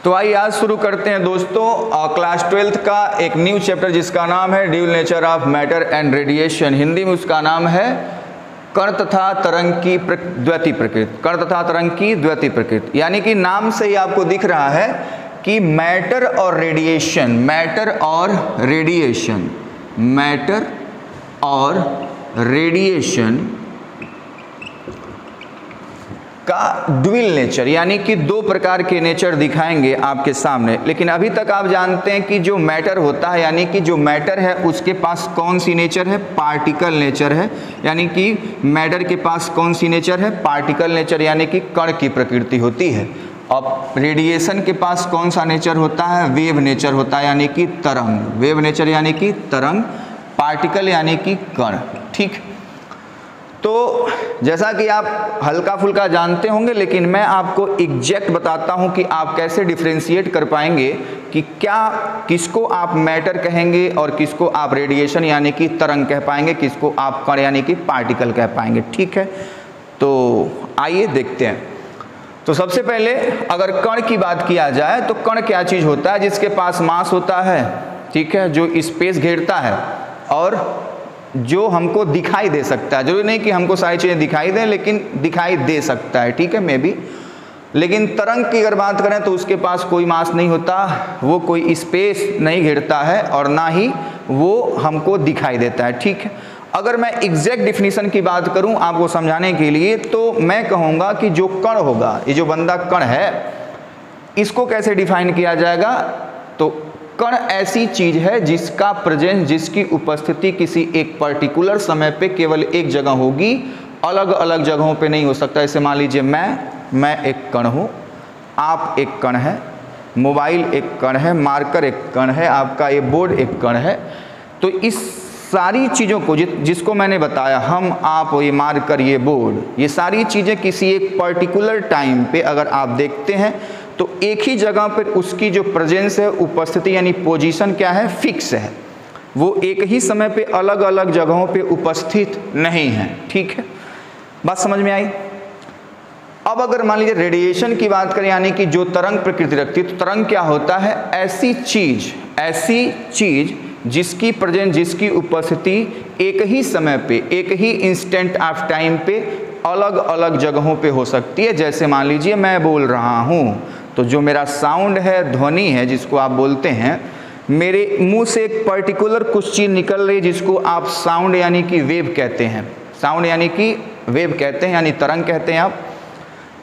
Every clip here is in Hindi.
तो आइए आज शुरू करते हैं दोस्तों क्लास 12th का एक न्यू चैप्टर जिसका नाम है dual nature of matter and radiation. Hindi में उसका नाम है कण तथा तरंग की द्वैती प्रकृति। कण तथा तरंग की द्वैती प्रकृति यानी कि नाम से ही आपको दिख रहा है कि मैटर और रेडिएशन, मैटर और रेडिएशन, मैटर और रेडिएशन का ड्यूल नेचर यानी कि दो प्रकार के नेचर दिखाएंगे आपके सामने। लेकिन अभी तक आप जानते हैं कि जो मैटर होता है यानी कि जो मैटर है उसके पास कौन सी नेचर है, पार्टिकल नेचर है। यानी कि मैटर के पास कौन सी नेचर है, पार्टिकल नेचर यानी कि कण की प्रकृति होती है। अब रेडिएशन के पास कौन सा नेचर होता है, वेव नेचर होता है यानी कि तरंग, वेव नेचर यानी कि तरंग, पार्टिकल यानी कि कण। ठीक, तो जैसा कि आप हल्का फुल्का जानते होंगे लेकिन मैं आपको एग्जैक्ट बताता हूं कि आप कैसे डिफरेंशिएट कर पाएंगे कि क्या किसको आप मैटर कहेंगे और किसको आप रेडिएशन यानी कि तरंग कह पाएंगे, किसको आप कण यानी कि पार्टिकल कह पाएंगे। ठीक है, तो आइए देखते हैं। तो सबसे पहले अगर कण की बात किया जाए तो कण क्या चीज़ होता है, जिसके पास मास होता है, ठीक है, जो स्पेस घेरता है और जो हमको दिखाई दे सकता है। जरूरी नहीं कि हमको सारी चीज़ें दिखाई दें लेकिन दिखाई दे सकता है, ठीक है, मे बी। लेकिन तरंग की अगर बात करें तो उसके पास कोई मास नहीं होता, वो कोई स्पेस नहीं घेरता है और ना ही वो हमको दिखाई देता है। ठीक है, अगर मैं एग्जैक्ट डिफिनीशन की बात करूं आपको समझाने के लिए तो मैं कहूँगा कि जो कण होगा, ये जो बंदा कण है, इसको कैसे डिफाइन किया जाएगा। तो कण ऐसी चीज है जिसका प्रेजेंस, जिसकी उपस्थिति किसी एक पर्टिकुलर समय पे केवल एक जगह होगी, अलग अलग जगहों पे नहीं हो सकता। जैसे मान लीजिए मैं एक कण हूँ, आप एक कण है, मोबाइल एक कण है, मार्कर एक कण है, आपका ये बोर्ड एक कण है। तो इस सारी चीज़ों को जिसको मैंने बताया, हम, आप, ये मार्कर, ये बोर्ड, ये सारी चीज़ें किसी एक पर्टिकुलर टाइम पे अगर आप देखते हैं तो एक ही जगह पर उसकी जो प्रेजेंस है, उपस्थिति यानी पोजीशन क्या है, फिक्स है। वो एक ही समय पे अलग अलग जगहों पे उपस्थित नहीं है। ठीक है, बात समझ में आई। अब अगर मान लीजिए रेडिएशन की बात करें यानी कि जो तरंग प्रकृति रखती है, तो तरंग क्या होता है, ऐसी चीज जिसकी प्रेजेंस, जिसकी उपस्थिति एक ही समय पे, एक ही इंस्टेंट ऑफ टाइम पे अलग अलग जगहों पे हो सकती है। जैसे मान लीजिए मैं बोल रहा हूँ तो जो मेरा साउंड है, ध्वनि है जिसको आप बोलते हैं, मेरे मुंह से एक पर्टिकुलर कुछ चीज़ निकल रही है जिसको आप साउंड यानी कि वेव कहते हैं, साउंड यानी कि वेव कहते हैं यानी तरंग कहते हैं आप।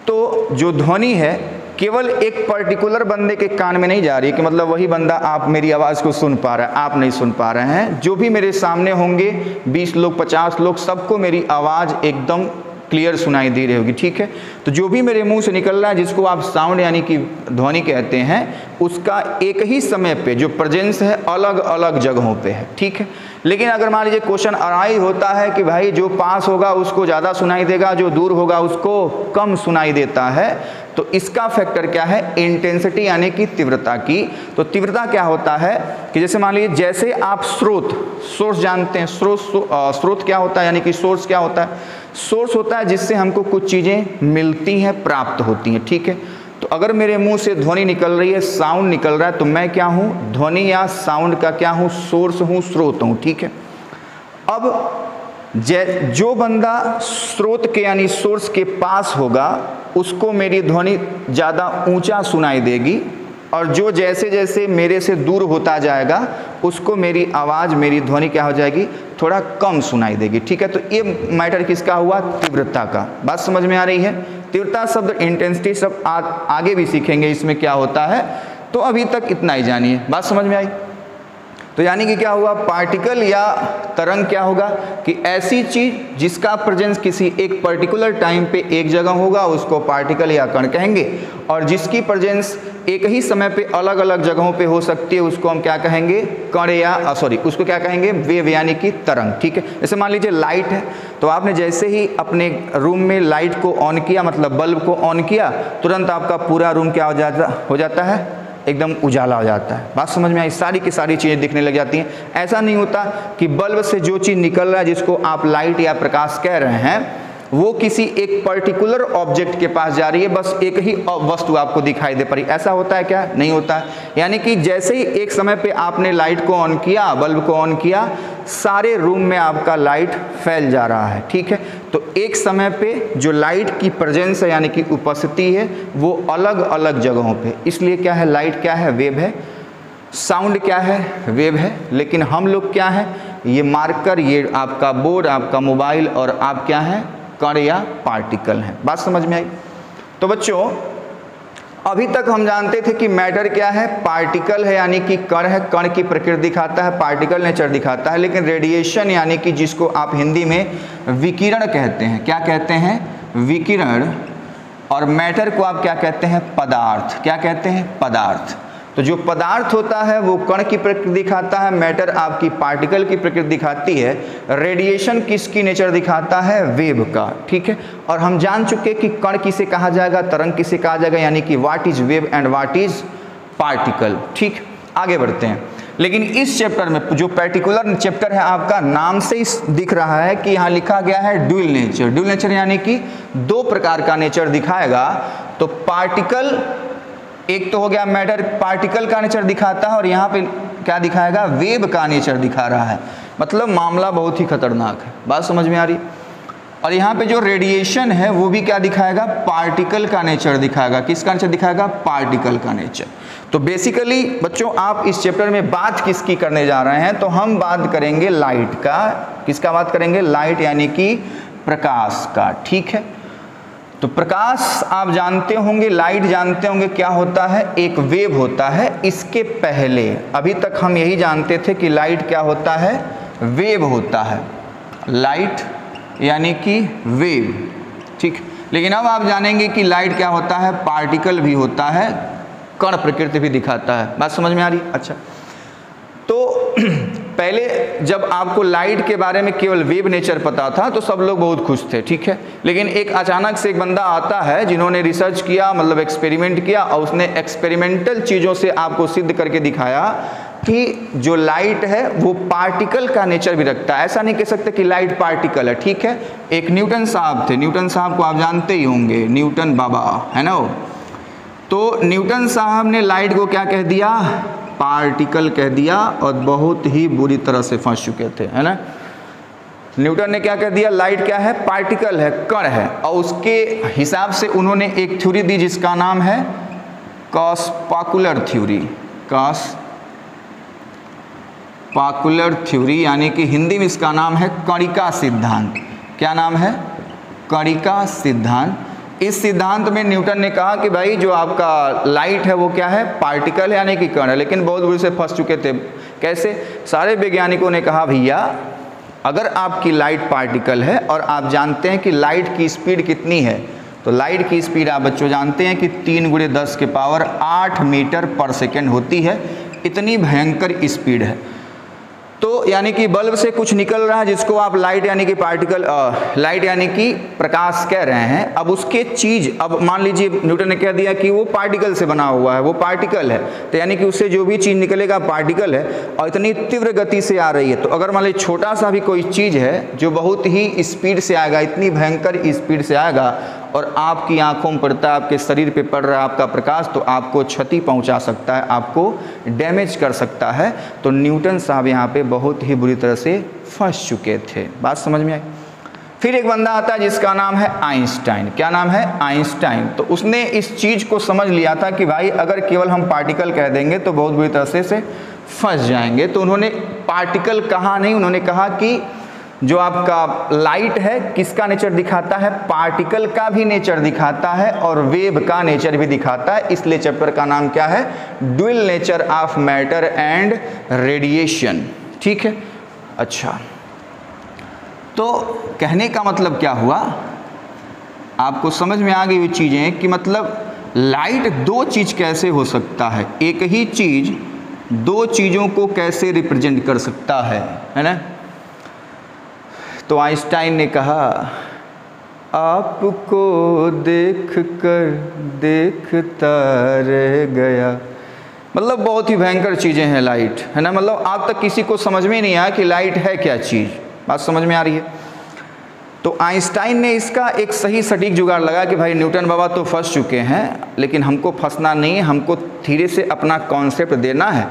तो जो ध्वनि है केवल एक पर्टिकुलर बंदे के कान में नहीं जा रही है कि मतलब वही बंदा आप मेरी आवाज़ को सुन पा रहा है, आप नहीं सुन पा रहे हैं। जो भी मेरे सामने होंगे 20 लोग, 50 लोग, सबको मेरी आवाज़ एकदम क्लियर सुनाई दे रही होगी। ठीक है, तो जो भी मेरे मुंह से निकल रहा है जिसको आप साउंड यानी कि ध्वनि कहते हैं, उसका एक ही समय पे जो प्रेजेंस है अलग अलग जगहों पे है। ठीक है, लेकिन अगर मान लीजिए क्वेश्चन अराई होता है कि भाई जो पास होगा उसको ज़्यादा सुनाई देगा, जो दूर होगा उसको कम सुनाई देता है, तो इसका फैक्टर क्या है, इंटेंसिटी यानी कि तीव्रता की। तो तीव्रता क्या होता है कि जैसे मान लीजिए, जैसे आप सोर्स जानते हैं, स्रोत क्या होता है यानी कि सोर्स क्या होता है, सोर्स होता है जिससे हमको कुछ चीज़ें मिलती हैं, प्राप्त होती हैं। ठीक है, तो अगर मेरे मुंह से ध्वनि निकल रही है, साउंड निकल रहा है, तो मैं क्या हूँ, ध्वनि या साउंड का क्या हूँ, सोर्स हूँ, स्रोत हूँ। ठीक है, अब जो बंदा स्रोत के यानी सोर्स के पास होगा उसको मेरी ध्वनि ज़्यादा ऊंचा सुनाई देगी, और जो जैसे जैसे मेरे से दूर होता जाएगा उसको मेरी आवाज़, मेरी ध्वनि क्या हो जाएगी, थोड़ा कम सुनाई देगी। ठीक है, तो ये मैटर किसका हुआ, तीव्रता का। बात समझ में आ रही है। तीव्रता शब्द, इंटेंसिटी शब्द आगे भी सीखेंगे इसमें क्या होता है, तो अभी तक इतना ही जानिए। बात समझ में आई। तो यानी कि क्या हुआ, पार्टिकल या तरंग क्या होगा कि ऐसी चीज जिसका प्रेजेंस किसी एक पर्टिकुलर टाइम पे एक जगह होगा उसको पार्टिकल या कण कहेंगे, और जिसकी प्रेजेंस एक ही समय पे अलग अलग जगहों पे हो सकती है उसको हम क्या कहेंगे, कण या उसको क्या कहेंगे, वेव यानी कि तरंग। ठीक है, जैसे मान लीजिए लाइट है, तो आपने जैसे ही अपने रूम में लाइट को ऑन किया, मतलब बल्ब को ऑन किया, तुरंत आपका पूरा रूम क्या हो जाता है, एकदम उजाला हो जाता है। बात समझ में आई, सारी की सारी चीज़ें दिखने लग जाती हैं। ऐसा नहीं होता कि बल्ब से जो चीज़ निकल रहा है जिसको आप लाइट या प्रकाश कह रहे हैं वो किसी एक पर्टिकुलर ऑब्जेक्ट के पास जा रही है, बस एक ही वस्तु आपको दिखाई दे पा रही। ऐसा होता है क्या? नहीं होता है। यानी कि जैसे ही एक समय पे आपने लाइट को ऑन किया, बल्ब को ऑन किया, सारे रूम में आपका लाइट फैल जा रहा है, ठीक है। तो एक समय पे जो लाइट की प्रेजेंस है यानी कि उपस्थिति है वो अलग अलग जगहों पे, इसलिए क्या है, लाइट क्या है, वेव है। साउंड क्या है, वेव है। लेकिन हम लोग क्या है, ये मार्कर, ये आपका बोर्ड, आपका मोबाइल, और आप क्या है, कण या पार्टिकल हैं। बात समझ में आई? तो बच्चों अभी तक हम जानते थे कि मैटर क्या है, पार्टिकल है यानी कि कण है, कण की प्रकृति दिखाता है, पार्टिकल नेचर दिखाता है। लेकिन रेडिएशन यानी कि जिसको आप हिंदी में विकिरण कहते हैं, क्या कहते हैं, विकिरण, और मैटर को आप क्या कहते हैं, पदार्थ। क्या कहते हैं, पदार्थ। तो जो पदार्थ होता है वो कण की प्रकृति दिखाता है, मैटर आपकी पार्टिकल की प्रकृति दिखाती है, रेडिएशन किसकी नेचर दिखाता है, वेव का, ठीक है। और हम जान चुके कि कण किसे कहा जाएगा, तरंग किसे कहा जाएगा, यानी कि what is wave and what is particle, ठीक। आगे बढ़ते हैं। लेकिन इस चैप्टर में जो पर्टिकुलर चैप्टर है आपका, नाम से ही दिख रहा है कि यहाँ लिखा गया है ड्यूल नेचर। ड्यूल नेचर यानी कि दो प्रकार का नेचर दिखाएगा। तो पार्टिकल, एक तो हो गया मैटर, पार्टिकल का नेचर दिखाता है, और यहाँ पे क्या दिखाएगा, वेव का नेचर दिखा रहा है। मतलब मामला बहुत ही खतरनाक है। बात समझ में आ रही? और यहाँ पे जो रेडिएशन है वो भी क्या दिखाएगा, पार्टिकल का नेचर दिखाएगा। किसका नेचर दिखाएगा, पार्टिकल का नेचर। तो बेसिकली बच्चों आप इस चैप्टर में बात किसकी करने जा रहे हैं, तो हम बात करेंगे लाइट का। किसका बात करेंगे, लाइट यानी कि प्रकाश का, ठीक है। तो प्रकाश आप जानते होंगे, लाइट जानते होंगे क्या होता है, एक वेव होता है। इसके पहले अभी तक हम यही जानते थे कि लाइट क्या होता है, वेव होता है, लाइट यानी कि वेव, ठीक। लेकिन अब आप जानेंगे कि लाइट क्या होता है, पार्टिकल भी होता है, कण प्रकृति भी दिखाता है। बात समझ में आ रही? अच्छा, तो पहले जब आपको लाइट के बारे में केवल वेव नेचर पता था तो सब लोग बहुत खुश थे, ठीक है। लेकिन एक अचानक से एक बंदा आता है जिन्होंने रिसर्च किया, मतलब एक्सपेरिमेंट किया, और उसने एक्सपेरिमेंटल चीज़ों से आपको सिद्ध करके दिखाया कि जो लाइट है वो पार्टिकल का नेचर भी रखता है। ऐसा नहीं कह सकते कि लाइट पार्टिकल है, ठीक है। एक न्यूटन साहब थे, न्यूटन साहब को आप जानते ही होंगे, न्यूटन बाबा, है ना। तो न्यूटन साहब ने लाइट को क्या कह दिया, पार्टिकल कह दिया, और बहुत ही बुरी तरह से फंस चुके थे, है ना। न्यूटन ने क्या कह दिया, लाइट क्या है, पार्टिकल है, कण है। और उसके हिसाब से उन्होंने एक थ्योरी दी जिसका नाम है कॉस्पाकुलर थ्योरी। कॉस्पाकुलर थ्योरी यानी कि हिंदी में इसका नाम है कणिका सिद्धांत। क्या नाम है, कणिका सिद्धांत। इस सिद्धांत में न्यूटन ने कहा कि भाई जो आपका लाइट है वो क्या है, पार्टिकल है यानी कि कण है। लेकिन बहुत बुरे से फंस चुके थे। कैसे? सारे वैज्ञानिकों ने कहा भैया अगर आपकी लाइट पार्टिकल है और आप जानते हैं कि लाइट की स्पीड कितनी है, तो लाइट की स्पीड आप बच्चों जानते हैं कि 3 × 10⁸ मीटर पर सेकेंड होती है। इतनी भयंकर स्पीड है। तो यानी कि बल्ब से कुछ निकल रहा है जिसको आप लाइट यानी कि पार्टिकल, लाइट यानी कि प्रकाश कह रहे हैं। अब उसके चीज़, अब मान लीजिए न्यूटन ने कह दिया कि वो पार्टिकल से बना हुआ है, वो पार्टिकल है, तो यानी कि उससे जो भी चीज़ निकलेगा पार्टिकल है, और इतनी तीव्र गति से आ रही है। तो अगर मान लीजिए छोटा सा भी कोई चीज़ है जो बहुत ही स्पीड से आएगा, इतनी भयंकर स्पीड से आएगा और आपकी आंखों में पड़ता है, आपके शरीर पे पड़ रहा है आपका प्रकाश, तो आपको क्षति पहुंचा सकता है, आपको डैमेज कर सकता है। तो न्यूटन साहब यहाँ पे बहुत ही बुरी तरह से फंस चुके थे। बात समझ में आई? फिर एक बंदा आता है जिसका नाम है आइंस्टाइन। क्या नाम है? आइंस्टाइन। तो उसने इस चीज़ को समझ लिया था कि भाई अगर केवल हम पार्टिकल कह देंगे तो बहुत बुरी तरह से फंस जाएंगे। तो उन्होंने पार्टिकल कहा नहीं, उन्होंने कहा कि जो आपका लाइट है किसका नेचर दिखाता है, पार्टिकल का भी नेचर दिखाता है और वेव का नेचर भी दिखाता है। इसलिए चैप्टर का नाम क्या है, dual nature of matter and radiation, ठीक है। अच्छा, तो कहने का मतलब क्या हुआ, आपको समझ में आ गई वो चीज़ें कि मतलब लाइट दो चीज़ कैसे हो सकता है, एक ही चीज़ दो चीज़ों को कैसे रिप्रेजेंट कर सकता है ना। तो आइंस्टाइन ने कहा आपको देखकर देखता रह गया। मतलब बहुत ही भयंकर चीज़ें हैं लाइट, है ना। मतलब आज तक किसी को समझ में नहीं आया कि लाइट है क्या चीज़। बात समझ में आ रही है? तो आइंस्टाइन ने इसका एक सही सटीक जुगाड़ लगा कि भाई न्यूटन बाबा तो फंस चुके हैं, लेकिन हमको फंसना नहीं है, हमको धीरे से अपना कॉन्सेप्ट देना है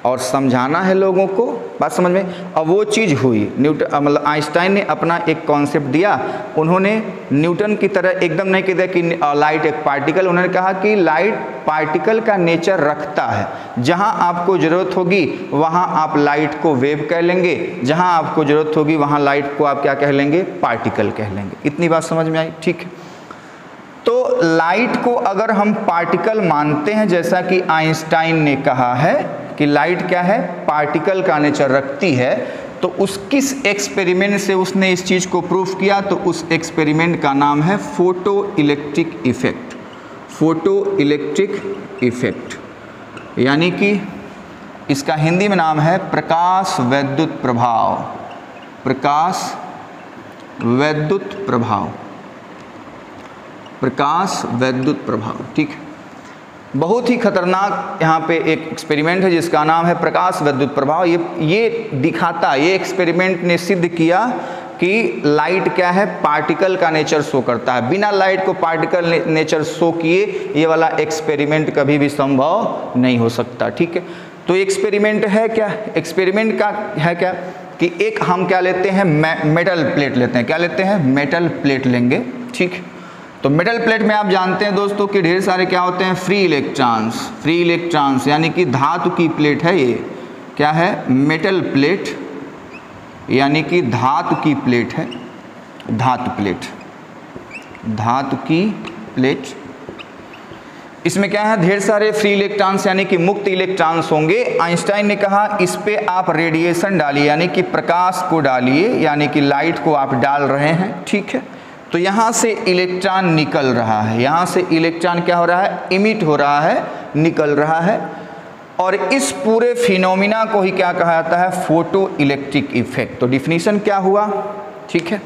और समझाना है लोगों को। बात समझ में? अब वो चीज़ हुई, न्यूटन मतलब आइंस्टाइन ने अपना एक कॉन्सेप्ट दिया। उन्होंने न्यूटन की तरह एकदम नहीं कह दिया कि लाइट एक पार्टिकल, उन्होंने कहा कि लाइट पार्टिकल का नेचर रखता है। जहाँ आपको ज़रूरत होगी वहाँ आप लाइट को वेव कह लेंगे, जहाँ आपको ज़रूरत होगी वहाँ लाइट को आप क्या कह लेंगे? पार्टिकल कह लेंगे। इतनी बात समझ में आई? ठीक है। तो लाइट को अगर हम पार्टिकल मानते हैं, जैसा कि आइंस्टाइन ने कहा है कि लाइट क्या है? पार्टिकल का नेचर रखती है, तो उस किस एक्सपेरिमेंट से उसने इस चीज़ को प्रूफ किया? तो उस एक्सपेरिमेंट का नाम है photo electric effect. Photo electric effect, यानी कि इसका हिंदी में नाम है प्रकाश वैद्युत प्रभाव। प्रकाश वैद्युत प्रभाव, प्रकाश वैद्युत प्रभाव। ठीक है। बहुत ही खतरनाक यहाँ पे एक एक्सपेरिमेंट है जिसका नाम है प्रकाश वैद्युत प्रभाव। ये दिखाता, ये एक्सपेरिमेंट ने सिद्ध किया कि लाइट क्या है? पार्टिकल का नेचर शो करता है। बिना लाइट को पार्टिकल नेचर शो किए ये वाला एक्सपेरिमेंट कभी भी संभव नहीं हो सकता। ठीक है। तो एक्सपेरिमेंट है क्या? एक्सपेरिमेंट का है क्या कि एक हम क्या लेते हैं? मेटल प्लेट लेते हैं। क्या लेते हैं? मेटल प्लेट लेंगे। ठीक। तो मेटल प्लेट में आप जानते हैं दोस्तों कि ढेर सारे क्या होते हैं? Free electrons. फ्री इलेक्ट्रॉन्स यानी कि धातु की प्लेट है ये। क्या है? मेटल प्लेट, यानी कि धातु की प्लेट है। धातु प्लेट, धातु की प्लेट। इसमें क्या है? ढेर सारे फ्री इलेक्ट्रॉन्स यानी कि मुक्त इलेक्ट्रॉन्स होंगे। आइंस्टाइन ने कहा इस पे आप रेडिएशन डालिए, यानी कि प्रकाश को डालिए, यानी कि लाइट को आप डाल रहे हैं। ठीक है। तो यहाँ से इलेक्ट्रॉन निकल रहा है, यहाँ से इलेक्ट्रॉन क्या हो रहा है? इमिट हो रहा है, निकल रहा है। और इस पूरे फिनोमिना को ही क्या कहा जाता है? Photo electric effect. तो डिफिनीशन क्या हुआ? ठीक है,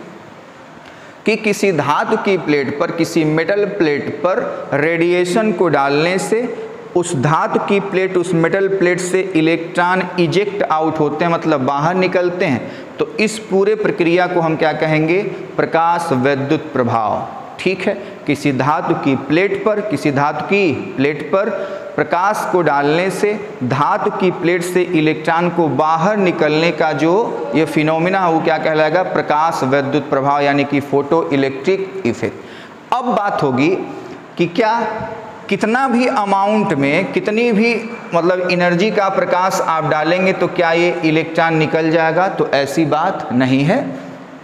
कि किसी धातु की प्लेट पर, किसी मेटल प्लेट पर रेडिएशन को डालने से उस धातु की प्लेट, उस मेटल प्लेट से इलेक्ट्रॉन इजेक्ट आउट होते हैं, मतलब बाहर निकलते हैं। तो इस पूरे प्रक्रिया को हम क्या कहेंगे? प्रकाश वैद्युत प्रभाव। ठीक है। किसी धातु की प्लेट पर, किसी धातु की प्लेट पर प्रकाश को डालने से धातु की प्लेट से इलेक्ट्रॉन को बाहर निकलने का जो ये फिनोमिना है वो क्या कहलाएगा? प्रकाश वैद्युत प्रभाव, यानी कि फोटो इलेक्ट्रिक इफेक्ट। अब बात होगी कि क्या कितना भी अमाउंट में, कितनी भी मतलब एनर्जी का प्रकाश आप डालेंगे तो क्या ये इलेक्ट्रॉन निकल जाएगा? तो ऐसी बात नहीं है।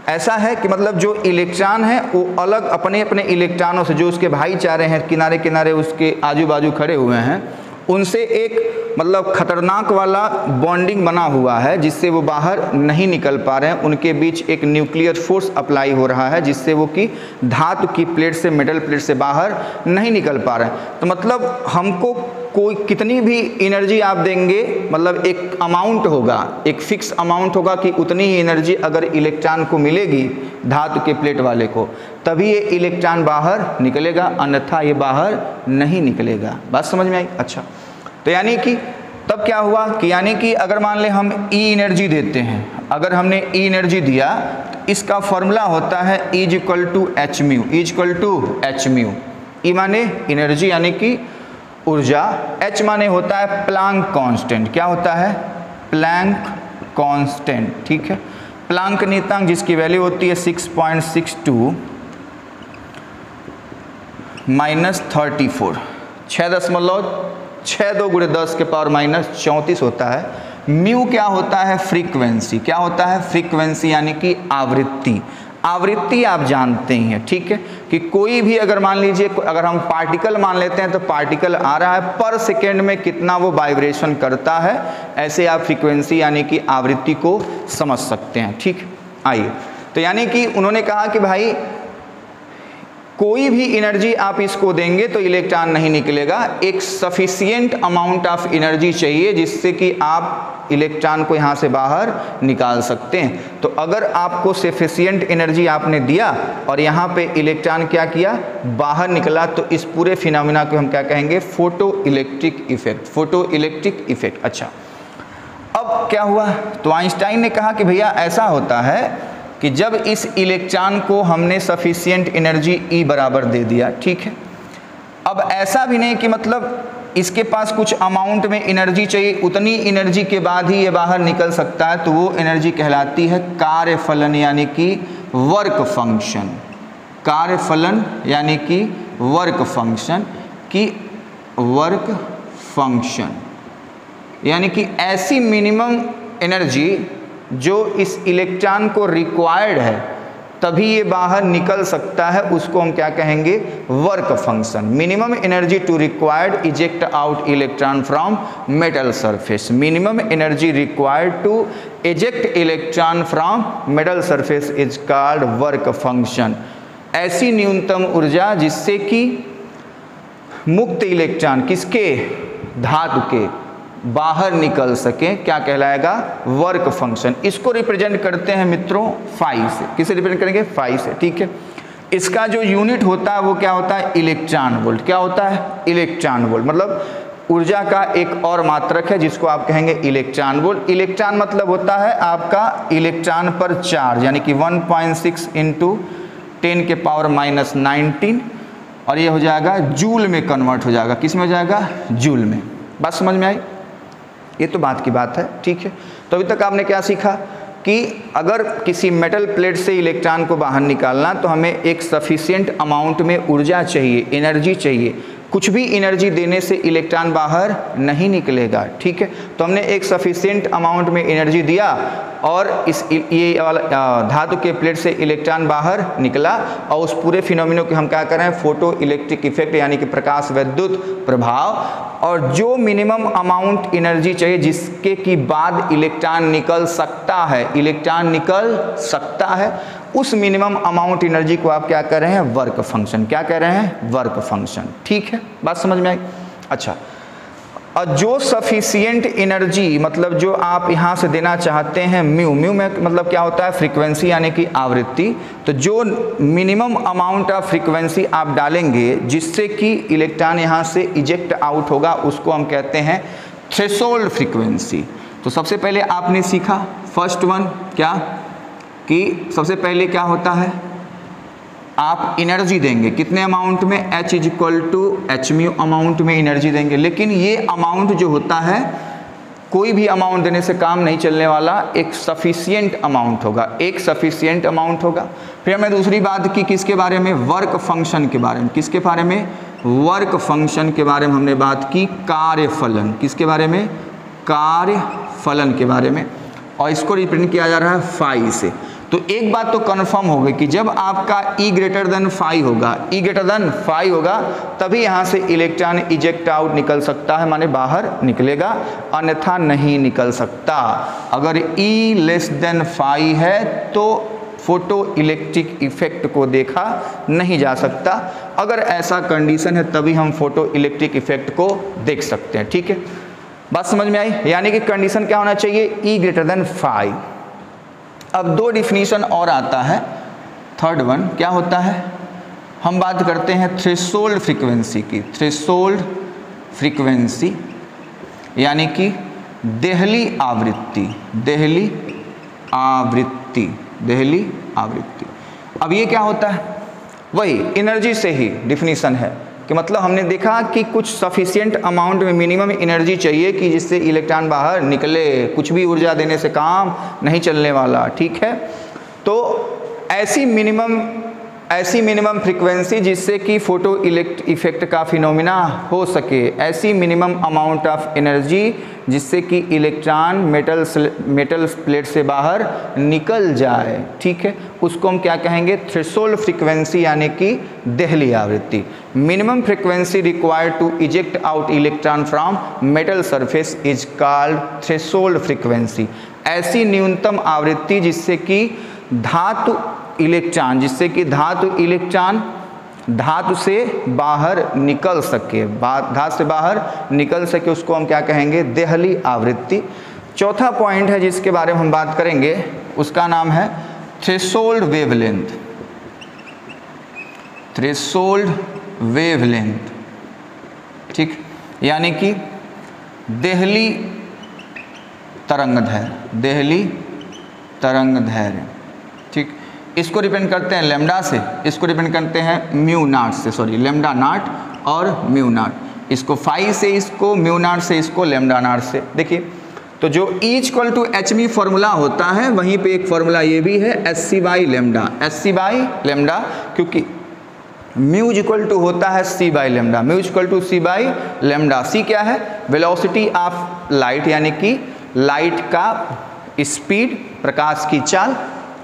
ऐसा है कि मतलब जो इलेक्ट्रॉन है वो अलग अपने अपने इलेक्ट्रॉनों से, जो उसके भाईचारे हैं किनारे किनारे उसके आजू बाजू खड़े हुए हैं, उनसे एक मतलब खतरनाक वाला बॉन्डिंग बना हुआ है जिससे वो बाहर नहीं निकल पा रहे हैं। उनके बीच एक न्यूक्लियर फोर्स अप्लाई हो रहा है जिससे वो कि धातु की प्लेट से, मेटल प्लेट से बाहर नहीं निकल पा रहे हैं। तो मतलब हमको कोई कितनी भी एनर्जी आप देंगे, मतलब एक अमाउंट होगा, एक फिक्स अमाउंट होगा कि उतनी ही एनर्जी अगर इलेक्ट्रॉन को मिलेगी धातु के प्लेट वाले को, तभी ये इलेक्ट्रॉन बाहर निकलेगा, अन्यथा ये बाहर नहीं निकलेगा। बात समझ में आई? अच्छा, तो यानी कि तब क्या हुआ कि यानी कि अगर मान ले हम ई एनर्जी देते हैं, अगर हमने ई एनर्जी दिया तो इसका फॉर्मूला होता है E = h mu. E = h mu. E माने एनर्जी यानी कि ऊर्जा, H माने होता है प्लांक कांस्टेंट। क्या होता है? Planck constant. ठीक है। प्लांक नियतांक जिसकी वैल्यू होती है 6.62 - 34, 6.62 × 10⁻³ होता है। म्यू क्या होता है? फ्रीक्वेंसी। क्या होता है? फ्रीक्वेंसी यानी कि आवृत्ति। आवृत्ति आप जानते ही हैं। ठीक है, कि कोई भी अगर मान लीजिए अगर हम पार्टिकल मान लेते हैं तो पार्टिकल आ रहा है पर सेकेंड में कितना वो वाइब्रेशन करता है, ऐसे आप फ्रीक्वेंसी यानी कि आवृत्ति को समझ सकते हैं। ठीक, आइए, तो यानी कि उन्होंने कहा कि भाई कोई भी एनर्जी आप इसको देंगे तो इलेक्ट्रॉन नहीं निकलेगा, एक सफिशिएंट अमाउंट ऑफ एनर्जी चाहिए जिससे कि आप इलेक्ट्रॉन को यहाँ से बाहर निकाल सकते हैं। तो अगर आपको सफिशिएंट एनर्जी आपने दिया और यहाँ पे इलेक्ट्रॉन क्या किया? बाहर निकला, तो इस पूरे फिनोमिना को हम क्या कहेंगे? Photo electric effect. Photo electric effect. अच्छा, अब क्या हुआ? तो आइंस्टाइन ने कहा कि भैया ऐसा होता है कि जब इस इलेक्ट्रॉन को हमने सफिशिएंट एनर्जी E बराबर दे दिया, ठीक है, अब ऐसा भी नहीं कि मतलब इसके पास कुछ अमाउंट में एनर्जी चाहिए, उतनी एनर्जी के बाद ही ये बाहर निकल सकता है, तो वो एनर्जी कहलाती है कार्यफलन यानी कि वर्क फंक्शन। कार्यफलन यानी कि वर्क फंक्शन की वर्क फंक्शन यानी कि ऐसी मिनिमम एनर्जी जो इस इलेक्ट्रॉन को रिक्वायर्ड है तभी ये बाहर निकल सकता है, उसको हम क्या कहेंगे, work function. Minimum energy to required eject out electron from metal surface. Minimum energy required to eject electron from metal surface is called work function. ऐसी न्यूनतम ऊर्जा जिससे कि मुक्त इलेक्ट्रॉन किसके, धातु के, बाहर निकल सके, क्या कहलाएगा, वर्क फंक्शन। इसको रिप्रेजेंट करते हैं मित्रों फाई से। किसे रिप्रेजेंट करेंगे, फाई से, ठीक है। इसका जो यूनिट होता है वो क्या होता है, इलेक्ट्रॉन वोल्ट। क्या होता है, इलेक्ट्रॉन वोल्ट, मतलब ऊर्जा का एक और मात्रक है जिसको आप कहेंगे इलेक्ट्रॉन वोल्ट। इलेक्ट्रॉन मतलब होता है आपका इलेक्ट्रॉन पर चार्ज, यानी कि 1.6 × 10⁻⁻19 और ये हो जाएगा जूल में कन्वर्ट हो जाएगा। किस में हो जाएगा, जूल में। बात समझ में आई, ये तो बात की बात है, ठीक है। तो अभी तक आपने क्या सीखा कि अगर किसी मेटल प्लेट से इलेक्ट्रॉन को बाहर निकालना तो हमें एक सफिशिएंट अमाउंट में ऊर्जा चाहिए, एनर्जी चाहिए। कुछ भी एनर्जी देने से इलेक्ट्रॉन बाहर नहीं निकलेगा, ठीक है। तो हमने एक सफिशिएंट अमाउंट में एनर्जी दिया और इस ये वाला धातु के प्लेट से इलेक्ट्रॉन बाहर निकला और उस पूरे फिनोमिनो को हम क्या कर रहे हैं, फोटो इलेक्ट्रिक इफेक्ट यानी कि प्रकाश विद्युत प्रभाव। और जो मिनिमम अमाउंट एनर्जी चाहिए जिसके की बाद इलेक्ट्रॉन निकल सकता है, इलेक्ट्रॉन निकल सकता है, उस मिनिमम अमाउंट एनर्जी को आप क्या कर रहे हैं, वर्क फंक्शन। क्या कह रहे हैं, वर्क फंक्शन, ठीक है। बात समझ में आई। अच्छा, और जो सफिशिएंट एनर्जी मतलब जो आप यहाँ से देना चाहते हैं, म्यू में मतलब क्या होता है, फ्रीक्वेंसी यानी कि आवृत्ति। तो जो मिनिमम अमाउंट ऑफ फ्रीक्वेंसी आप डालेंगे जिससे कि इलेक्ट्रॉन यहाँ से इजेक्ट आउट होगा, उसको हम कहते हैं थ्रेशोल्ड फ्रीक्वेंसी। तो सबसे पहले आपने सीखा फर्स्ट वन क्या, कि सबसे पहले क्या होता है, आप एनर्जी देंगे कितने अमाउंट में, H = h𝛎 अमाउंट में एनर्जी देंगे। लेकिन ये अमाउंट जो होता है कोई भी अमाउंट देने से काम नहीं चलने वाला, एक सफिशिएंट अमाउंट होगा, एक सफिशिएंट अमाउंट होगा। फिर हमने दूसरी बात की किसके बारे में, वर्क फंक्शन के बारे में। किसके बारे में, वर्क फंक्शन के बारे में हमने बात की, कार्यफलन। किसके बारे में, कार्यफलन के बारे में। और इसको रिप्रेजेंट किया जा रहा है फाई से। तो एक बात तो कन्फर्म हो गई कि जब आपका E > 5 होगा, E > 5 होगा तभी यहाँ से इलेक्ट्रॉन इजेक्ट आउट निकल सकता है, माने बाहर निकलेगा, अन्यथा नहीं निकल सकता। अगर E < 5 है तो फोटो इलेक्ट्रिक इफेक्ट को देखा नहीं जा सकता। अगर ऐसा कंडीशन है तभी हम फोटो इलेक्ट्रिक इफेक्ट को देख सकते हैं, ठीक है। बात समझ में आई, यानी कि कंडीशन क्या होना चाहिए, E > 5। अब दो डिफिनीशन और आता है, थर्ड वन क्या होता है, हम बात करते हैं थ्रेशोल्ड फ्रीक्वेंसी की। थ्रेशोल्ड फ्रीक्वेंसी यानी कि देहली आवृत्ति, देहली आवृत्ति, देहली आवृत्ति। अब ये क्या होता है, वही एनर्जी से ही डिफिनीशन है कि मतलब हमने देखा कि कुछ सफिशिएंट अमाउंट में मिनिमम एनर्जी चाहिए कि जिससे इलेक्ट्रॉन बाहर निकले, कुछ भी ऊर्जा देने से काम नहीं चलने वाला, ठीक है। तो ऐसी मिनिमम फ्रीक्वेंसी जिससे कि फोटो इलेक्ट्रिक इफेक्ट का फिनोमिना हो सके, ऐसी मिनिमम अमाउंट ऑफ एनर्जी जिससे कि इलेक्ट्रॉन मेटल प्लेट से बाहर निकल जाए, ठीक है, उसको हम क्या कहेंगे, थ्रेशोल्ड फ्रीक्वेंसी यानी कि देहली आवृत्ति। Minimum frequency required to eject out electron from metal surface is called threshold frequency. ऐसी न्यूनतम आवृत्ति जिससे कि धातु इलेक्ट्रॉन धातु से बाहर निकल सके, धातु से बाहर निकल सके, उसको हम क्या कहेंगे, देहली आवृत्ति। चौथा पॉइंट है जिसके बारे में हम बात करेंगे, उसका नाम है थ्रेशोल्ड वेवलेंथ। थ्रेशोल्ड वेवलेंथ, ठीक, यानी कि देहली तरंगदैर्घ्य, देहली तरंगदैर्घ्य, ठीक। इसको रिप्रेजेंट करते हैं लैम्डा से, इसको रिप्रेजेंट करते हैं म्यू नॉट से, सॉरी लैम्डा नॉट और म्यू नॉट, इसको फाई से, इसको म्यू नॉट से, इसको लैम्डा नॉट से। देखिए तो जो E इक्वल टू एच मी फॉर्मूला होता है वहीं पे एक फॉर्मूला ये भी है S C by lambda, S C by lambda, क्योंकि म्यू इक्वल टू होता है C by lambda, mu equal to C by lambda. C क्या है? वेलोसिटी ऑफ लाइट, यानी कि लाइट का स्पीड, प्रकाश की चाल।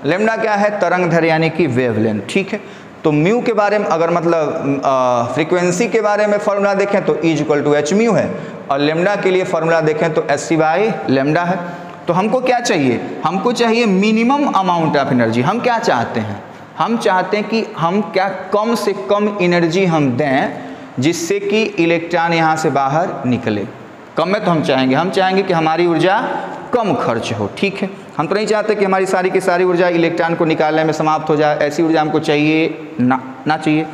लेमडा क्या है? तरंग दैर्घ्य यानी कि वेवलेंथ। ठीक है, तो म्यू के बारे में अगर मतलब फ्रीक्वेंसी के बारे में फॉर्मूला देखें तो E equal to H mu है, और लेमडा के लिए फॉर्मूला देखें तो एस सी बाई लेमडा है। तो हमको क्या चाहिए? हमको चाहिए मिनिमम अमाउंट ऑफ एनर्जी। हम क्या चाहते हैं? हम चाहते हैं कि हम क्या कम से कम एनर्जी हम दें जिससे कि इलेक्ट्रॉन यहाँ से बाहर निकले। कम में तो हम चाहेंगे कि हमारी ऊर्जा कम खर्च हो। ठीक है, हम तो नहीं चाहते कि हमारी सारी की सारी ऊर्जा इलेक्ट्रॉन को निकालने में समाप्त हो जाए, ऐसी ऊर्जा हमको चाहिए ना चाहिए।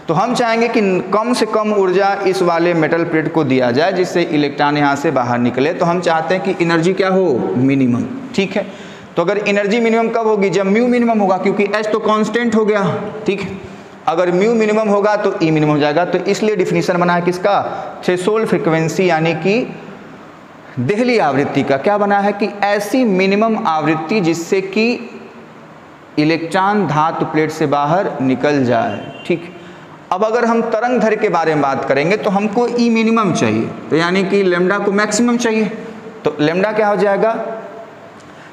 तो हम चाहेंगे कि कम से कम ऊर्जा इस वाले मेटल प्लेट को दिया जाए जिससे इलेक्ट्रॉन यहाँ से बाहर निकले। तो हम चाहते हैं कि एनर्जी क्या हो? मिनिमम। ठीक है, तो अगर एनर्जी मिनिमम कब होगी? जब म्यू मिनिमम होगा, क्योंकि एच तो कांस्टेंट हो गया। ठीक है, अगर म्यू मिनिमम होगा तो ई मिनिमम हो जाएगा। तो इसलिए डिफिनीशन बना है किसका? थ्रेशोल्ड फ्रीक्वेंसी, यानी कि देहली आवृत्ति का। क्या बना है कि ऐसी मिनिमम आवृत्ति जिससे कि इलेक्ट्रॉन धातु प्लेट से बाहर निकल जाए। ठीक, अब अगर हम तरंग दैर्घ्य के बारे में बात करेंगे तो हमको ई मिनिमम चाहिए, तो यानी कि लेमडा को मैक्सिमम चाहिए। तो लेमडा क्या हो जाएगा?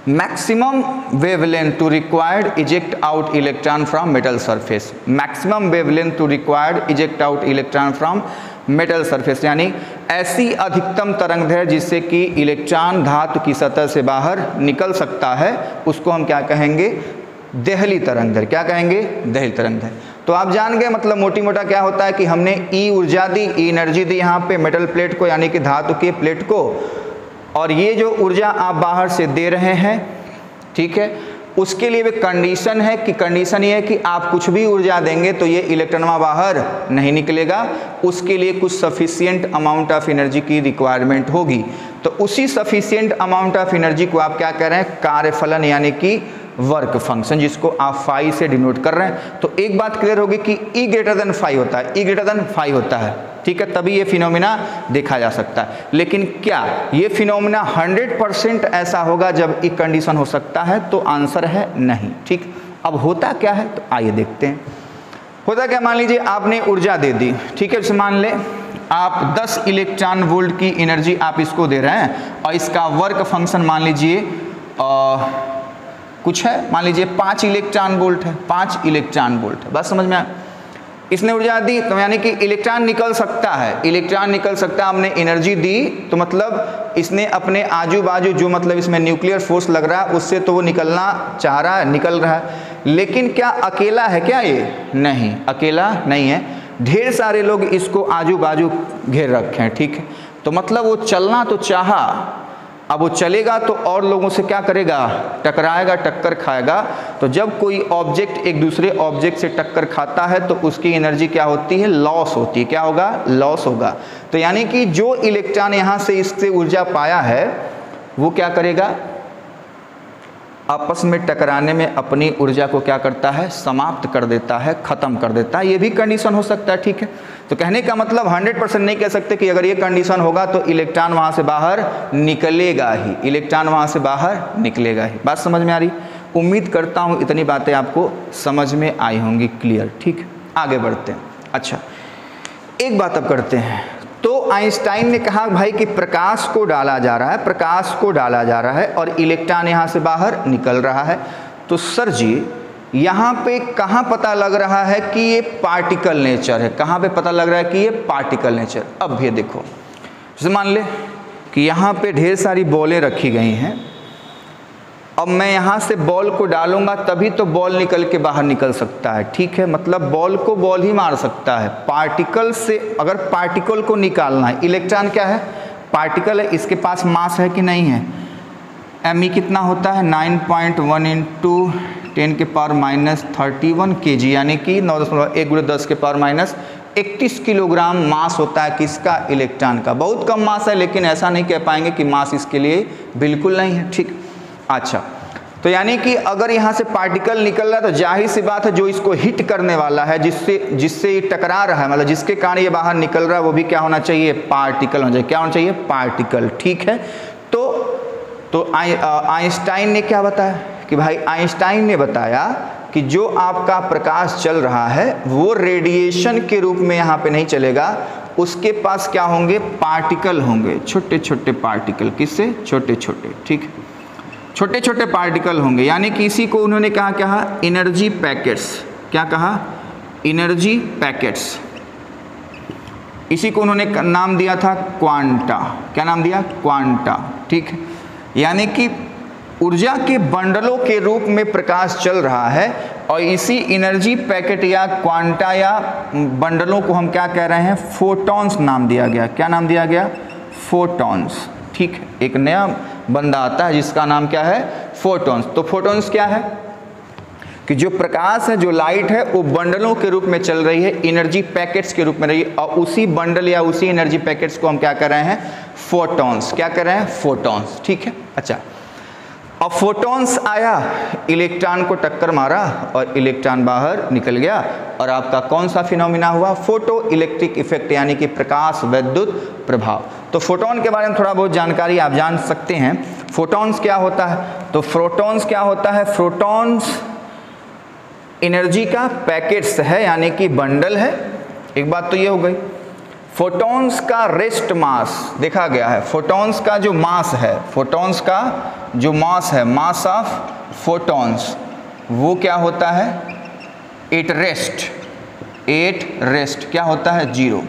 Maximum wavelength to required eject out electron from metal surface, maximum wavelength to required eject out electron from metal surface, यानी ऐसी अधिकतम तरंग दैर्घ्य जिससे कि इलेक्ट्रॉन धातु की सतह से बाहर निकल सकता है, उसको हम क्या कहेंगे? देहली तरंग दैर्घ्य। क्या कहेंगे? देहली तरंग दैर्घ्य। तो आप जान गए, मतलब मोटी मोटा क्या होता है कि हमने ई ऊर्जा दी, ई एनर्जी दी यहाँ पे मेटल प्लेट को, यानी कि धातु के प्लेट को, और ये जो ऊर्जा आप बाहर से दे रहे हैं, ठीक है, उसके लिए भी कंडीशन है कि कंडीशन ये है कि आप कुछ भी ऊर्जा देंगे तो ये इलेक्ट्रॉन बाहर नहीं निकलेगा, उसके लिए कुछ सफिशिएंट अमाउंट ऑफ एनर्जी की रिक्वायरमेंट होगी। तो उसी सफिशिएंट अमाउंट ऑफ एनर्जी को आप क्या कह रहे हैं? कार्यफलन, यानी कि वर्क फंक्शन, जिसको आप फाई से डिनोट कर रहे हैं। तो एक बात क्लियर होगी कि E ग्रेटर देन फाई होता है, E ग्रेटर देन फाई होता है। ठीक है, तभी ये फिनोमिना देखा जा सकता है। लेकिन क्या ये फिनोमिना 100% ऐसा होगा जब एक कंडीशन हो सकता है? तो आंसर है नहीं। ठीक, अब होता क्या है तो आइए देखते हैं। होता क्या, मान लीजिए आपने ऊर्जा दे दी। ठीक है, जैसे मान ले आप 10 इलेक्ट्रॉन वोल्ट की एनर्जी आप इसको दे रहे हैं, और इसका वर्क फंक्शन मान लीजिए कुछ है, मान लीजिए 5 इलेक्ट्रॉन वोल्ट है, 5 इलेक्ट्रॉन वोल्ट है। बस समझ में आया? इसने ऊर्जा दी तो यानी कि इलेक्ट्रॉन निकल सकता है, इलेक्ट्रॉन निकल सकता है। हमने एनर्जी दी तो मतलब इसने अपने आजू बाजू जो मतलब इसमें न्यूक्लियर फोर्स लग रहा है उससे तो वो निकलना चाह रहा है, निकल रहा है। लेकिन क्या अकेला है क्या ये? नहीं, अकेला नहीं है, ढेर सारे लोग इसको आजू बाजू घेर रखे हैं। ठीक है, तो मतलब वो चलना तो चाहा, अब वो चलेगा तो और लोगों से क्या करेगा? टकराएगा, टक्कर खाएगा। तो जब कोई ऑब्जेक्ट एक दूसरे ऑब्जेक्ट से टक्कर खाता है तो उसकी एनर्जी क्या होती है? लॉस होती है। क्या होगा? लॉस होगा। तो यानी कि जो इलेक्ट्रॉन यहाँ से इससे ऊर्जा पाया है वो क्या करेगा? आपस में टकराने में अपनी ऊर्जा को क्या करता है? समाप्त कर देता है, खत्म कर देता है। ये भी कंडीशन हो सकता है। ठीक है, तो कहने का मतलब 100% नहीं कह सकते कि अगर ये कंडीशन होगा तो इलेक्ट्रॉन वहाँ से बाहर निकलेगा ही, इलेक्ट्रॉन वहाँ से बाहर निकलेगा ही। बात समझ में आ रही? उम्मीद करता हूँ इतनी बातें आपको समझ में आई होंगी, क्लियर। ठीक, आगे बढ़ते हैं। अच्छा, एक बात अब करते हैं। तो आइंस्टाइन ने कहा भाई कि प्रकाश को डाला जा रहा है, प्रकाश को डाला जा रहा है और इलेक्ट्रॉन यहाँ से बाहर निकल रहा है। तो सर जी यहाँ पे कहाँ पता लग रहा है कि ये पार्टिकल नेचर है? कहाँ पे पता लग रहा है कि ये पार्टिकल नेचर? अब ये देखो, जैसे मान ले कि यहाँ पे ढेर सारी बॉलें रखी गई हैं। अब मैं यहाँ से बॉल को डालूंगा तभी तो बॉल निकल के बाहर निकल सकता है। ठीक है, मतलब बॉल को बॉल ही मार सकता है। पार्टिकल से अगर पार्टिकल को निकालना है, इलेक्ट्रॉन क्या है? पार्टिकल है, इसके पास मास है कि नहीं है? एम ई कितना होता है? 9.1 × 10⁻³ kg, यानी कि 9.1 × 10⁻31 किलोग्राम मास होता है किसका? इलेक्ट्रॉन का। बहुत कम मास है, लेकिन ऐसा नहीं कह पाएंगे कि मास इसके लिए बिल्कुल नहीं है। ठीक, अच्छा, तो यानी कि अगर यहाँ से पार्टिकल निकल रहा है तो जाहिर सी बात है जो इसको हिट करने वाला है, जिससे ये टकरा रहा है, मतलब जिसके कारण ये बाहर निकल रहा है, वो भी क्या होना चाहिए, पार्टिकल होना चाहिए। क्या होना चाहिए, पार्टिकल। ठीक है, तो आइंस्टाइन ने क्या बताया कि भाई आइंस्टाइन ने बताया कि जो आपका प्रकाश चल रहा है वो रेडिएशन के रूप में यहाँ पे नहीं चलेगा, उसके पास क्या होंगे, पार्टिकल होंगे, छोटे छोटे पार्टिकल। किससे, छोटे छोटे, ठीक, छोटे छोटे पार्टिकल होंगे। यानी कि इसी को उन्होंने कहा एनर्जी पैकेट्स। क्या कहा, एनर्जी पैकेट्स। इसी को उन्होंने नाम दिया था क्वांटा। क्या नाम दिया, क्वांटा। ठीक, यानी कि ऊर्जा के बंडलों के रूप में प्रकाश चल रहा है और इसी एनर्जी पैकेट या क्वांटा या बंडलों को हम क्या कह रहे हैं, फोटॉन्स नाम दिया गया। क्या नाम दिया गया, फोटॉन्स। ठीक, एक नया बंदा आता है जिसका नाम क्या है, फोटॉन्स। तो फोटॉन्स क्या है कि जो प्रकाश है, जो लाइट है, वो बंडलों के रूप में चल रही है, एनर्जी पैकेट्स के रूप में रही है, और उसी बंडल या उसी एनर्जी पैकेट्स को हम क्या कर रहे हैं, फोटॉन्स। क्या कर रहे हैं, फोटॉन्स। ठीक है, अच्छा, अब फोटॉन्स आया, इलेक्ट्रॉन को टक्कर मारा और इलेक्ट्रॉन बाहर निकल गया और आपका कौन सा फिनोमिना हुआ, फोटो इलेक्ट्रिक इफेक्ट, यानी कि प्रकाश विद्युत प्रभाव। तो फोटोन के बारे में थोड़ा बहुत जानकारी आप जान सकते हैं। फोटॉन्स क्या होता है, तो फोटॉन्स क्या होता है, फोटॉन्स एनर्जी का पैकेट्स है, यानी कि बंडल है। एक बात तो ये हो गई। फोटॉन्स का रेस्ट मास देखा गया है, फोटॉन्स का जो मास है, फोटॉन्स का जो मास है, मास ऑफ फोटॉन्स, वो क्या होता है, एट रेस्ट क्या होता है, 0।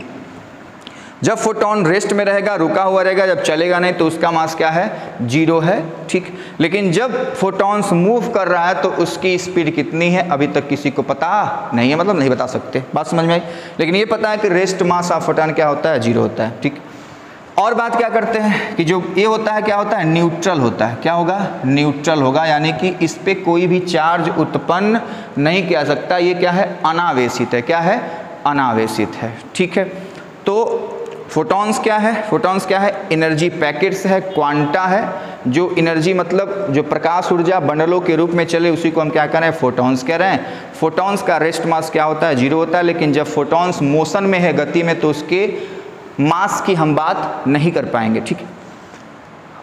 जब फोटॉन रेस्ट में रहेगा, रुका हुआ रहेगा, जब चलेगा नहीं तो उसका मास क्या है, 0 है। ठीक, लेकिन जब फोटॉन्स मूव कर रहा है तो उसकी स्पीड कितनी है, अभी तक किसी को पता नहीं है, मतलब नहीं बता सकते, बात समझ में आई। लेकिन ये पता है कि रेस्ट मास ऑफ फोटॉन क्या होता है, 0 होता है। ठीक, और बात क्या करते हैं कि जो ये होता है क्या होता है, न्यूट्रल होता है। क्या होगा, न्यूट्रल होगा, यानी कि इस पे कोई भी चार्ज उत्पन्न नहीं किया सकता। ये क्या है, अनावेशित है। क्या है, अनावेशित है। ठीक है, तो फोटॉन्स क्या है, फोटॉन्स क्या है, एनर्जी पैकेट्स है, क्वांटा है। जो एनर्जी मतलब जो प्रकाश ऊर्जा बंडलों के रूप में चले उसी को हम क्या कह रहे हैं, फोटॉन्स कह रहे हैं। फोटॉन्स का रेस्ट मास क्या होता है, 0 होता है। लेकिन जब फोटॉन्स मोशन में है, गति में, तो उसके मास की हम बात नहीं कर पाएंगे। ठीक है,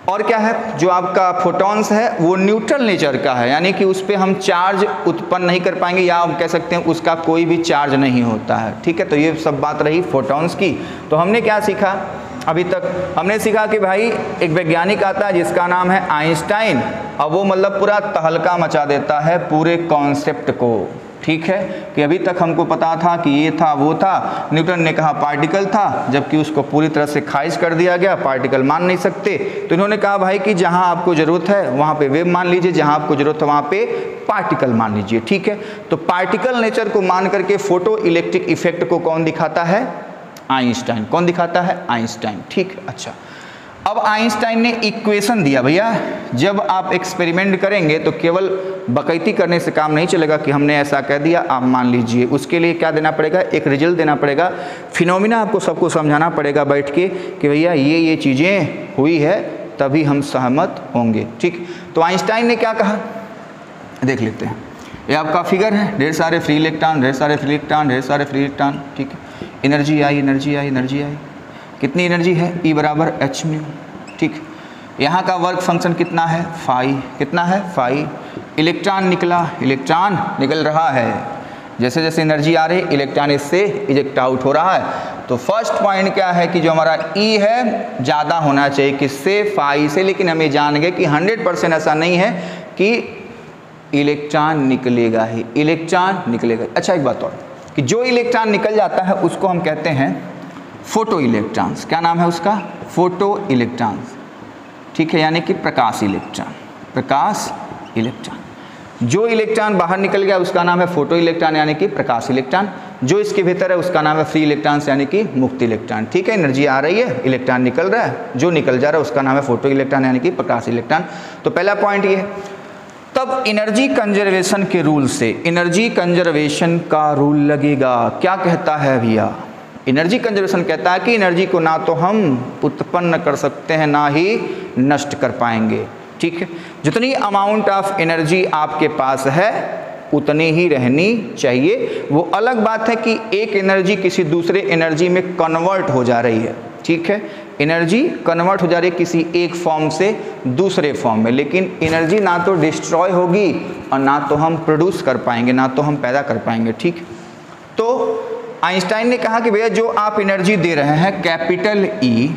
और क्या है, जो आपका फोटॉन्स है वो न्यूट्रल नेचर का है, यानी कि उस पर हम चार्ज उत्पन्न नहीं कर पाएंगे, या हम कह सकते हैं उसका कोई भी चार्ज नहीं होता है। ठीक है, तो ये सब बात रही फोटॉन्स की। तो हमने क्या सीखा अभी तक, हमने सीखा कि भाई एक वैज्ञानिक आता है जिसका नाम है आइंस्टाइन, और वो मतलब पूरा तहलका मचा देता है पूरे कॉन्सेप्ट को। ठीक है, कि अभी तक हमको पता था कि ये था वो था, न्यूटन ने कहा पार्टिकल था, जबकि उसको पूरी तरह से खारिज कर दिया गया, पार्टिकल मान नहीं सकते। तो इन्होंने कहा भाई कि जहां आपको ज़रूरत है वहां पे वेव मान लीजिए, जहां आपको ज़रूरत है वहां पे पार्टिकल मान लीजिए। ठीक है, तो पार्टिकल नेचर को मान करके फोटो इलेक्ट्रिक इफेक्ट को कौन दिखाता है, आइंस्टाइन। कौन दिखाता है, आइंस्टाइन। ठीक, अच्छा, अब आइंस्टाइन ने इक्वेशन दिया। भैया जब आप एक्सपेरिमेंट करेंगे तो केवल बकैती करने से काम नहीं चलेगा कि हमने ऐसा कह दिया आप मान लीजिए, उसके लिए क्या देना पड़ेगा, एक रिजल्ट देना पड़ेगा, फिनोमिना आपको सबको समझाना पड़ेगा बैठ के कि भैया ये चीज़ें हुई है, तभी हम सहमत होंगे। ठीक, तो आइंस्टाइन ने क्या कहा देख लेते हैं। ये आपका फिगर है, ढेर सारे फ्री इलेक्ट्रॉन, ढेर सारे फ्री इलेक्ट्रॉन, ढेर सारे फ्री इलेक्ट्रॉन। ठीक है, एनर्जी आई, एनर्जी आई, एनर्जी आई, कितनी एनर्जी है, E बराबर h म्यू। ठीक, यहाँ का वर्क फंक्शन कितना है, फाई। कितना है, फाई। इलेक्ट्रॉन निकला, इलेक्ट्रॉन निकल रहा है, जैसे जैसे एनर्जी आ रही इलेक्ट्रॉन इससे इजेक्ट आउट हो रहा है। तो फर्स्ट पॉइंट क्या है कि जो हमारा E है ज़्यादा होना चाहिए, किससे, फाई से। लेकिन हम ये जान गए कि 100% ऐसा नहीं है कि इलेक्ट्रॉन निकलेगा ही, इलेक्ट्रॉन निकलेगा। अच्छा, एक बात और कि जो इलेक्ट्रॉन निकल जाता है उसको हम कहते हैं फोटो इलेक्ट्रॉन्स। क्या नाम है उसका, फोटो इलेक्ट्रॉन्स। ठीक है, यानी कि प्रकाश इलेक्ट्रॉन, प्रकाश इलेक्ट्रॉन। जो इलेक्ट्रॉन बाहर निकल गया उसका नाम है फोटो इलेक्ट्रॉन, यानी कि प्रकाश इलेक्ट्रॉन। जो इसके भीतर है उसका नाम है फ्री इलेक्ट्रॉन्स, यानी कि मुक्त इलेक्ट्रॉन। ठीक है, एनर्जी आ रही है, इलेक्ट्रॉन निकल रहा है, जो निकल जा रहा है उसका नाम है फोटो इलेक्ट्रॉन, यानी कि प्रकाश इलेक्ट्रॉन। तो पहला पॉइंट ये है। तब एनर्जी कंजर्वेशन के रूल से, एनर्जी कंजर्वेशन का रूल लगेगा। क्या कहता है भैया, एनर्जी कंजर्वेशन कहता है कि एनर्जी को ना तो हम उत्पन्न कर सकते हैं ना ही नष्ट कर पाएंगे। ठीक है, जितनी अमाउंट ऑफ एनर्जी आपके पास है उतनी ही रहनी चाहिए। वो अलग बात है कि एक एनर्जी किसी दूसरे एनर्जी में कन्वर्ट हो जा रही है, ठीक है, एनर्जी कन्वर्ट हो जा रही है किसी एक फॉर्म से दूसरे फॉर्म में, लेकिन एनर्जी ना तो डिस्ट्रॉय होगी और ना तो हम प्रोड्यूस कर पाएंगे, ना तो हम पैदा कर पाएंगे, ठीक। तो आइंस्टाइन ने कहा कि भैया जो आप एनर्जी दे रहे हैं कैपिटल ई,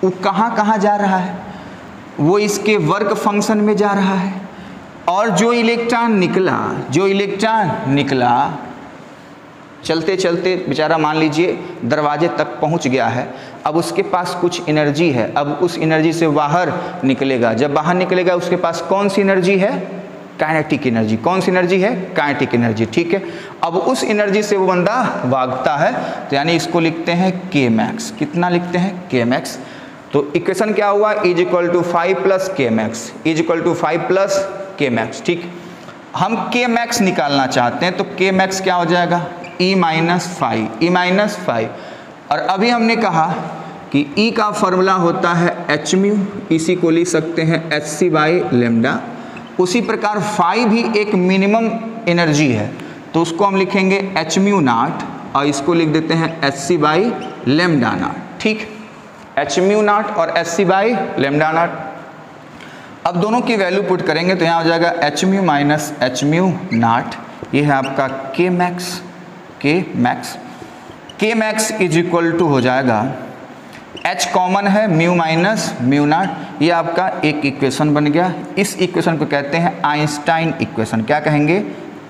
वो कहाँ कहाँ जा रहा है, वो इसके वर्क फंक्शन में जा रहा है, और जो इलेक्ट्रॉन निकला चलते चलते बेचारा मान लीजिए दरवाजे तक पहुंच गया है, अब उसके पास कुछ एनर्जी है, अब उस एनर्जी से बाहर निकलेगा, जब बाहर निकलेगा उसके पास कौन सी एनर्जी है, काइनेटिक एनर्जी। कौन सी एनर्जी है, काइनेटिक एनर्जी, ठीक है। अब उस एनर्जी से वो बंदा भागता है, तो यानी इसको लिखते हैं के मैक्स। कितना लिखते हैं, के मैक्स। तो इक्वेशन क्या हुआ, is equal to 5 plus K max, is equal to 5 plus K max, ठीक। हम के मैक्स निकालना चाहते हैं तो के मैक्स क्या हो जाएगा, ई माइनस 5। और अभी हमने कहा कि ई का फॉर्मूला होता है एच म्यू, इसी को लिख सकते हैं एच सी बाई लेमडा। उसी प्रकार फाई भी एक मिनिमम एनर्जी है, तो उसको हम लिखेंगे एच म्यू नॉट और इसको लिख देते हैं H C by lambda not, ठीक। एच म्यू नॉट और H C by lambda not. अब दोनों की वैल्यू पुट करेंगे तो यहाँ हो जाएगा H mu minus H mu not, ये है आपका के मैक्स। के मैक्स इज इक्वल टू हो जाएगा, H कॉमन है, म्यू माइनस म्यू नॉट, ये आपका एक इक्वेशन बन गया। इस इक्वेशन को कहते हैं आइंस्टाइन इक्वेशन। क्या कहेंगे,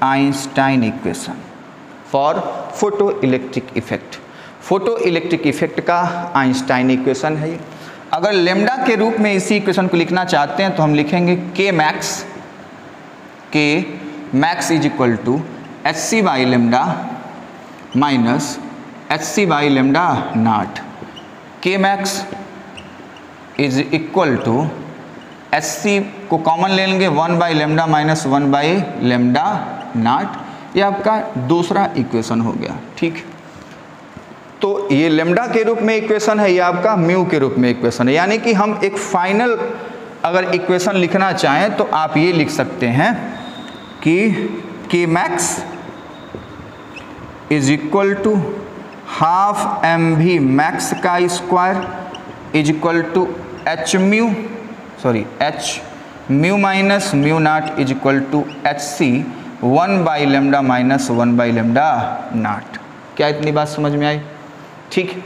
Einstein equation for photo electric effect. Photo electric effect का आइंस्टाइन इक्वेशन है ये। अगर लेमडा के रूप में इसी इक्वेशन को लिखना चाहते हैं तो हम लिखेंगे K max is equal to h C by lambda minus h C by lambda naught. K max is equal to h c को कॉमन ले लेंगे 1 by lambda minus 1 by lambda naught, ये आपका दूसरा इक्वेशन हो गया, ठीक। तो ये लेमडा के रूप में इक्वेशन है, ये आपका म्यू के रूप में इक्वेशन है। यानी कि हम एक फाइनल अगर इक्वेशन लिखना चाहें तो आप ये लिख सकते हैं कि K max is equal to half m v max का square is equal to H mu minus mu naught is equal to h c 1 by lambda minus 1 by lambda naught. क्या इतनी बात समझ में आई, ठीक।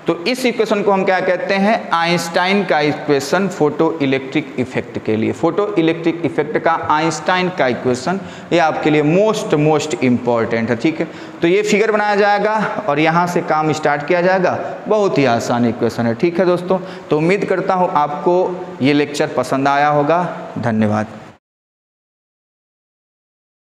तो इस इक्वेशन को हम क्या कहते हैं, आइंस्टाइन का इक्वेशन फोटो इलेक्ट्रिक इफेक्ट के लिए। फोटो इलेक्ट्रिक इफेक्ट का आइंस्टाइन का इक्वेशन ये आपके लिए मोस्ट इम्पॉर्टेंट है, ठीक है। तो ये फिगर बनाया जाएगा और यहाँ से काम स्टार्ट किया जाएगा, बहुत ही आसान इक्वेशन है, ठीक है दोस्तों। तो उम्मीद करता हूँ आपको ये लेक्चर पसंद आया होगा। धन्यवाद।